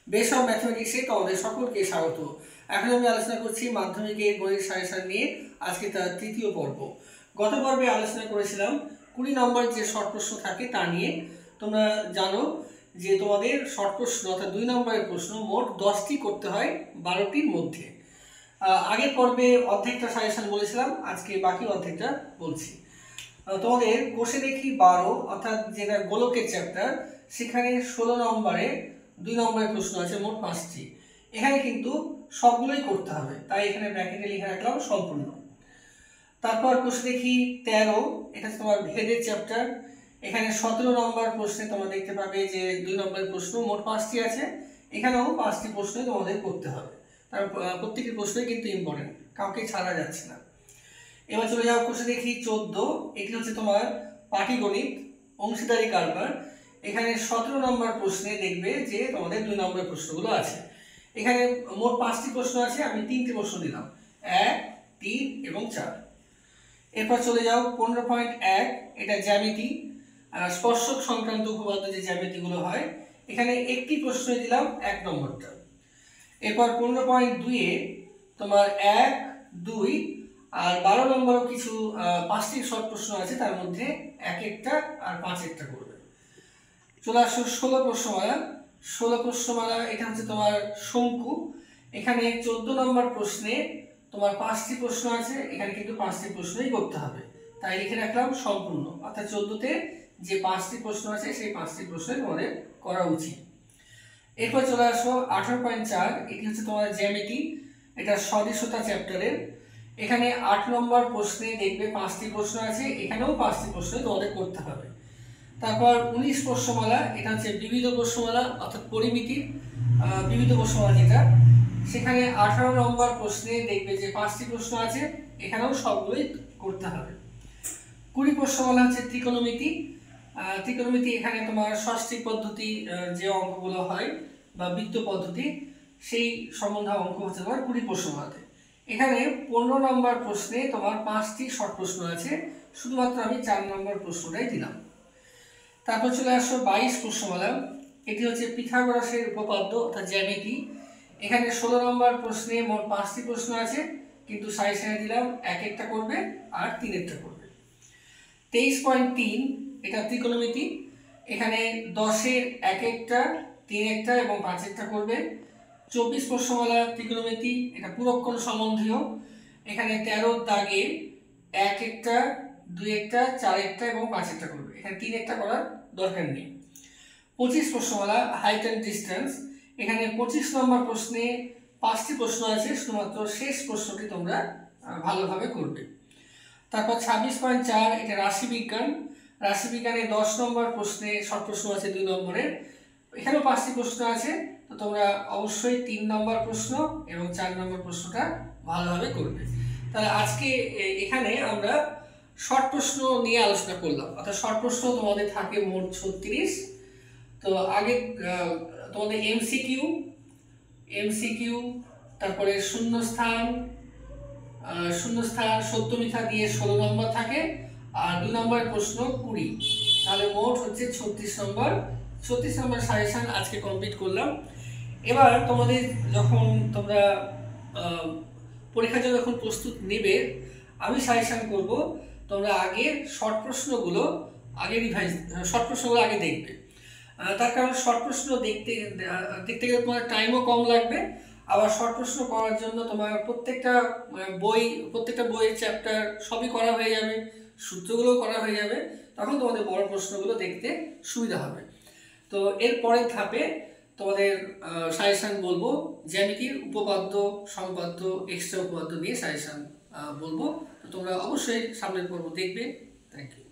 Base of ম্যাথমেটিক্সে তোমাদের সকলকে স্বাগত। এখন আমি আলোচনা করছি মাধ্যমিকের গণিত সাজেশন নিয়ে। আজকে তার তৃতীয় পর্ব। গত পর্বে আলোচনা করেছিলাম 20 নম্বর যে শর্ট প্রশ্ন থাকে তা নিয়ে। তোমরা জানো যে তোমাদের শর্ট প্রশ্ন অর্থাৎ 2 নম্বরের প্রশ্ন মোট 10টি করতে হয় 12টির মধ্যে। আগের পর্বে অর্ধেকটা সাজেশন বলেছিলাম, আজকে বাকি অর্ধেকটা বলছি। তোমাদের কোষে দেখি 12 অর্থাৎ যেটা গোলকের চ্যাপ্টার, সেখানে 16 নম্বরে 2 নম্বরের প্রশ্ন আছে মোট 5টি। এখানে কিন্তু সবগুলোই করতে হবে, তাই এখানে ব্র্যাকেটে লিখে রাখলাম সম্পূর্ণ। তারপর কোষে দেখি 13, এটা তোমার ভেদের চ্যাপ্টার। এখানে 17 নম্বর প্রশ্নে তোমরা দেখতে পাবে যে 2 নম্বরের প্রশ্ন মোট 5টি আছে। এখানেও 5টি প্রশ্নই তোমাদের করতে হবে, তার প্রত্যেকটি প্রশ্নই কিন্তু ইম্পর্টেন্ট, কাউকে ছাড়া যাচ্ছে না। এবার চলে যাও কোষে দেখি 14, এটি হচ্ছে তোমার পাটিগণিত অংশীদারি কারবার। এখানে 17 নম্বর প্রশ্নে দেখবে যে তোমাদের 2 নম্বরের প্রশ্নগুলো আছে। এখানে মোট 5টি প্রশ্ন আছে, আমি 3টি প্রশ্ন দিলাম, 1, 3 এবং 4। এরপর চলে যাও 15.1, এটা জ্যামিতি স্পর্শক সংক্রান্ত উপপাদ্য যে জ্যামিতিগুলো হয়, এখানে একটি প্রশ্ন দিলাম 1 নম্বরটা। এরপর 15.2 তোমার 1, 2 আর 12 নম্বরও কিছু 5টি শর্ট প্রশ্ন আছে, তার মধ্যে 1 একটা আর 5 একটা করবে। চলে আসো 16 প্রশ্নমালা। 16 প্রশ্নমালা এটা হচ্ছে তোমার শঙ্কু। এখানে 14 নম্বর প্রশ্নে তোমার 5টি প্রশ্ন আছে, এখানে কিন্তু 5টি প্রশ্নই করতে হবে, তাই লিখে রাখলাম সম্পূর্ণ। অর্থাৎ 14তে যে 5টি প্রশ্ন আছে সেই 5টি প্রশ্নই তোমাদের করা উচিত। এরপর চলে আসো 18.4, এটি হচ্ছে তোমার জ্যামিতি, এটা সদৃশতা চ্যাপ্টারের। এখানে 8 নম্বর প্রশ্নে দেখবে 5টি প্রশ্ন আছে, এখানেও 5টি প্রশ্ন তোমাদের করতে হবে। তারপর 19 প্রশ্নমালা, এটা হচ্ছে বিবিধ প্রশ্নমালা অর্থাৎ পরিমিতির বিবিধ প্রশ্নমালা যেটা, সেখানে 18 নম্বর প্রশ্নে দেখবে যে 5টি প্রশ্ন আছে, এখানেও সবগুলোই করতে হবে। 20 প্রশ্নমালা হচ্ছে ত্রিকোণমিতি। ত্রিকোণমিতি এখানে তোমার ষষ্ঠী পদ্ধতি যে অঙ্কগুলো হয় বা বৃত্ত পদ্ধতি, সেই সম্বন্ধে অঙ্ক হচ্ছে তোমার 20 প্রশ্নমালাতে। এখানে 15 নম্বর প্রশ্নে তোমার 5টি শর্ট প্রশ্ন আছে, শুধুমাত্র আমি 4 নম্বর প্রশ্নটাই দিলাম। তারপর চলে আসো 22 প্রশ্নমালা, এটি হচ্ছে পিথাগোরাসের উপপাদ্য অর্থাৎ জ্যামিতি। এখানে 16 নম্বর প্রশ্নে মোট 5টি প্রশ্ন আছে, কিন্তু সাজেশনে দিলাম 1 একটা করবে আর 3 একটা করবে। 23.3 এটা ত্রিকোণমিতি। এখানে 10-এর 1 একটা, 3 একটা এবং 5 একটা করবে। 24 প্রশ্নমালা ত্রিকোণমিতি, এটা পুরোক্ষণ সম্বন্ধীয়। এখানে 13 দাগে 1 একটা, 2 একটা, 4 একটা এবং 5 একটা করবে, এখানে 3 একটা করার দরকার নেই। 25 প্রশ্নমালা হাইট অ্যান্ড ডিস্টেন্স। এখানে 25 নম্বর প্রশ্নে 5টি প্রশ্ন আছে, শুধুমাত্র শেষ প্রশ্নটি তোমরা ভালোভাবে করবে। তারপর 26.4 এটা রাশিবিজ্ঞান। রাশিবিজ্ঞানে 10 নম্বর প্রশ্নে শর্ট প্রশ্ন আছে 2 নম্বরের, এখানেও 5টি প্রশ্ন আছে, তো তোমরা অবশ্যই 3 নম্বর প্রশ্ন এবং 4 নম্বর প্রশ্নটা ভালোভাবে করবে। তাহলে আজকে এখানে আমরা শর্ট প্রশ্ন নিয়ে আলোচনা করলাম, অর্থাৎ শর্ট প্রশ্ন তোমাদের থাকে মোট 36। তো আগে তোমাদের এমসিকিউ, তারপরে শূন্যস্থান সত্য মিথ্যা দিয়ে 16 নম্বর থাকে, আর 2 নম্বরের প্রশ্ন 20। তাহলে মোট হচ্ছে 36 নম্বর সাজেশন আজকে কমপ্লিট করলাম। এবার তোমাদের যখন তোমরা পরীক্ষার জন্য যখন প্রস্তুত নেবে, আমি সাজেশন করব তোমরা আগে শর্ট প্রশ্নগুলো আগে দেখবে। তার কারণ শর্ট প্রশ্ন দেখতে গেলে তোমার টাইমও কম লাগবে, আবার শর্ট প্রশ্ন করার জন্য তোমার প্রত্যেকটা বইয়ের চ্যাপ্টার সবই করা হয়ে যাবে, সূত্রগুলোও করা হয়ে যাবে, তখন তোমাদের বড় প্রশ্নগুলো দেখতে সুবিধা হবে। তো এর পরের ধাপে তোমাদের সাজেশন বলবো জ্যামিতির উপপাদ্য, সম্পাদ্য, এক্সট্রা উপপাদ্য নিয়ে সাজেশন বলবো। তো তোমরা অবশ্যই সামনের পর্ব দেখবে। Thank you.